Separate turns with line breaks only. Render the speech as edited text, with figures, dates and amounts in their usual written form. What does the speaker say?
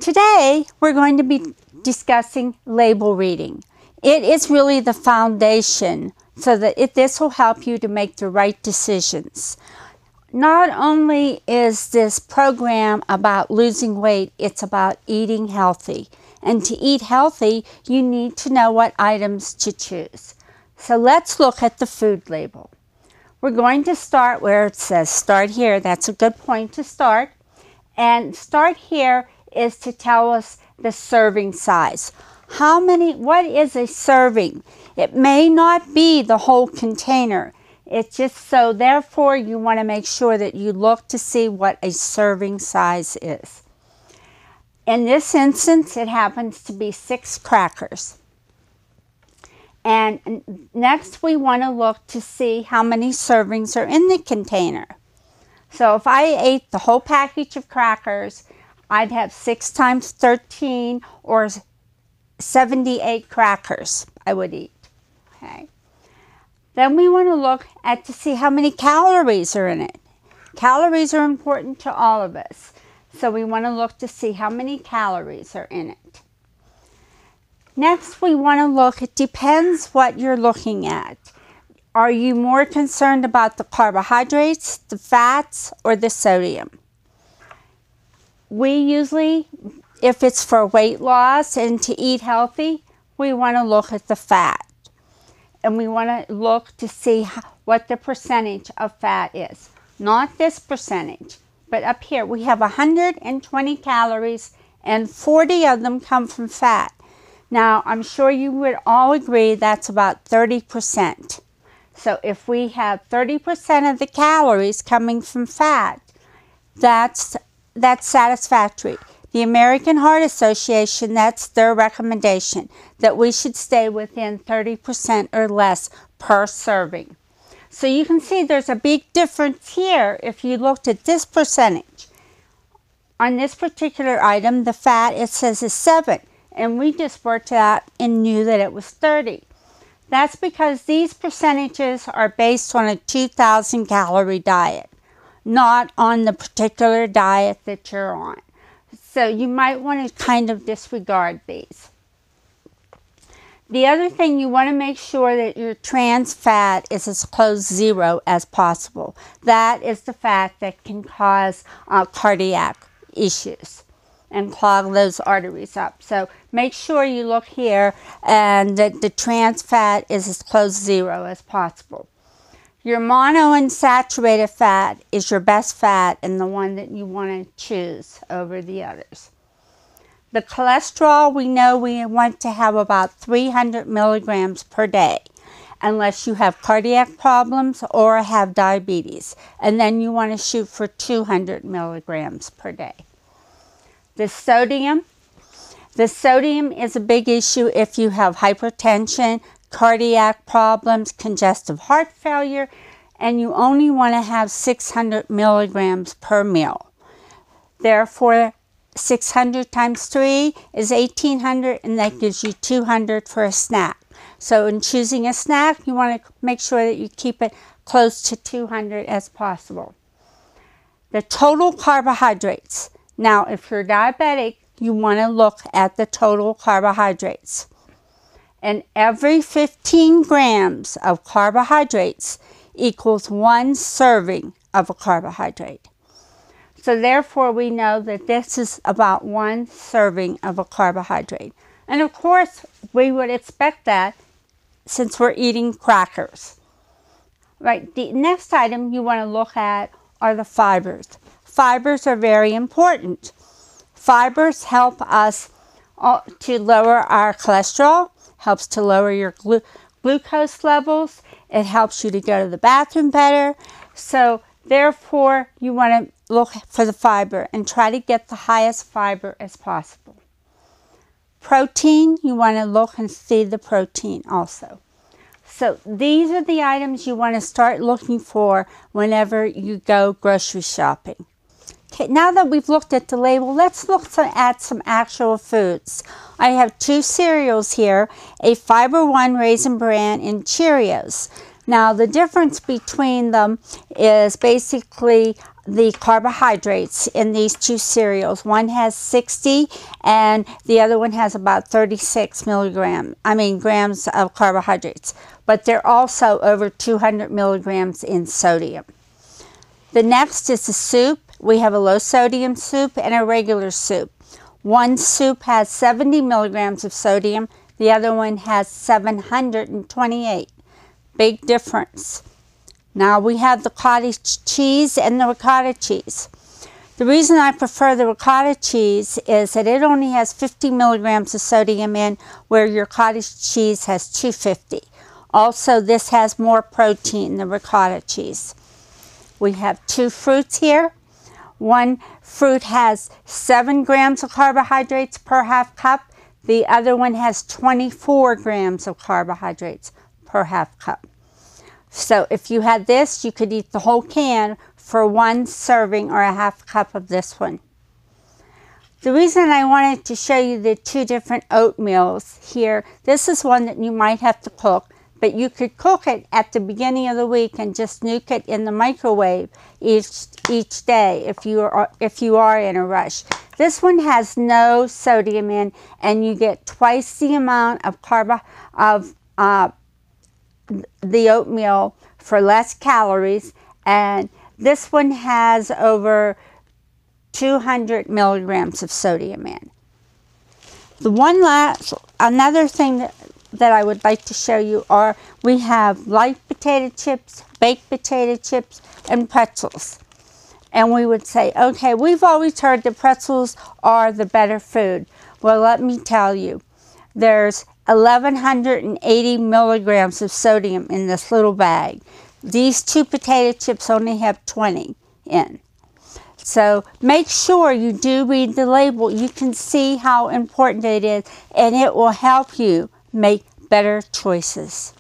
Today, we're going to be discussing label reading. It is really the foundation so that this will help you to make the right decisions. Not only is this program about losing weight, it's about eating healthy. And to eat healthy, you need to know what items to choose. So let's look at the food label. We're going to start where it says start here. That's a good point to start. And start here is to tell us the serving size. What is a serving? It may not be the whole container. It's just so, therefore, you want to make sure that you look to see what a serving size is. In this instance, it happens to be 6 crackers. And next, we want to look to see how many servings are in the container. So if I ate the whole package of crackers, I'd have 6 times 13 or 78 crackers I would eat. Okay. Then we want to look to see how many calories are in it. Calories are important to all of us. So we want to look to see how many calories are in it. Next, we want to look, it depends what you're looking at. Are you more concerned about the carbohydrates, the fats, or the sodium? We usually, if it's for weight loss and to eat healthy, we want to look at the fat. And we want to look to see what the percentage of fat is. Not this percentage, but up here we have 120 calories and 40 of them come from fat. Now, I'm sure you would all agree that's about 30%. So if we have 30% of the calories coming from fat, that's satisfactory. The American Heart Association, that's their recommendation, that we should stay within 30% or less per serving. So you can see there's a big difference here if you looked at this percentage. On this particular item, the fat, it says is 7, and we just worked it out and knew that it was 30. That's because these percentages are based on a 2,000 calorie diet, not on the particular diet that you're on. So you might want to kind of disregard these. The other thing, you want to make sure that your trans fat is as close to 0 as possible. That is the fat that can cause cardiac issues and clog those arteries up. So make sure you look here and that the trans fat is as close to 0 as possible. Your monounsaturated fat is your best fat and the one that you want to choose over the others. The cholesterol, we know we want to have about 300 milligrams per day, unless you have cardiac problems or have diabetes. And then you want to shoot for 200 milligrams per day. The sodium is a big issue if you have hypertension, cardiac problems, congestive heart failure, and you only want to have 600 milligrams per meal. Therefore, 600 times 3 is 1,800, and that gives you 200 for a snack. So in choosing a snack, you want to make sure that you keep it close to 200 as possible. The total carbohydrates. Now, if you're diabetic, you want to look at the total carbohydrates. And every 15 grams of carbohydrates equals 1 serving of a carbohydrate. So therefore, we know that this is about 1 serving of a carbohydrate. And of course, we would expect that since we're eating crackers. Right, the next item you want to look at are the fibers. Fibers are very important. Fibers help us to lower our cholesterol, helps to lower your glucose levels. It helps you to go to the bathroom better. So therefore, you want to look for the fiber and try to get the highest fiber as possible. Protein, you want to look and see the protein also. So these are the items you want to start looking for whenever you go grocery shopping. Okay, now that we've looked at the label, let's look at some actual foods. I have 2 cereals here, a Fiber One Raisin Bran and Cheerios. Now, the difference between them is basically the carbohydrates in these two cereals. One has 60 and the other one has about 36 grams of carbohydrates. But they're also over 200 milligrams in sodium. The next is the soup. We have a low sodium soup and a regular soup. One soup has 70 milligrams of sodium. The other one has 728. Big difference. Now we have the cottage cheese and the ricotta cheese. The reason I prefer the ricotta cheese is that it only has 50 milligrams of sodium in, where your cottage cheese has 250. Also, this has more protein than ricotta cheese. We have two fruits here. One fruit has 7 grams of carbohydrates per half cup. The other one has 24 grams of carbohydrates per half cup. So if you had this, you could eat the whole can for one serving or a half cup of this one. The reason I wanted to show you the two different oatmeals here, this is one that you might have to cook, but you could cook it at the beginning of the week and just nuke it in the microwave each day if you are in a rush. This one has no sodium in, and you get twice the amount of the oatmeal for less calories, and this one has over 200 milligrams of sodium in. Another thing that I would like to show you are, we have light potato chips, baked potato chips, and pretzels. And we would say, okay, we've always heard that pretzels are the better food. Well, let me tell you, there's 1,180 milligrams of sodium in this little bag. These two potato chips only have 20 in. So make sure you do read the label. You can see how important it is, and it will help you make better choices.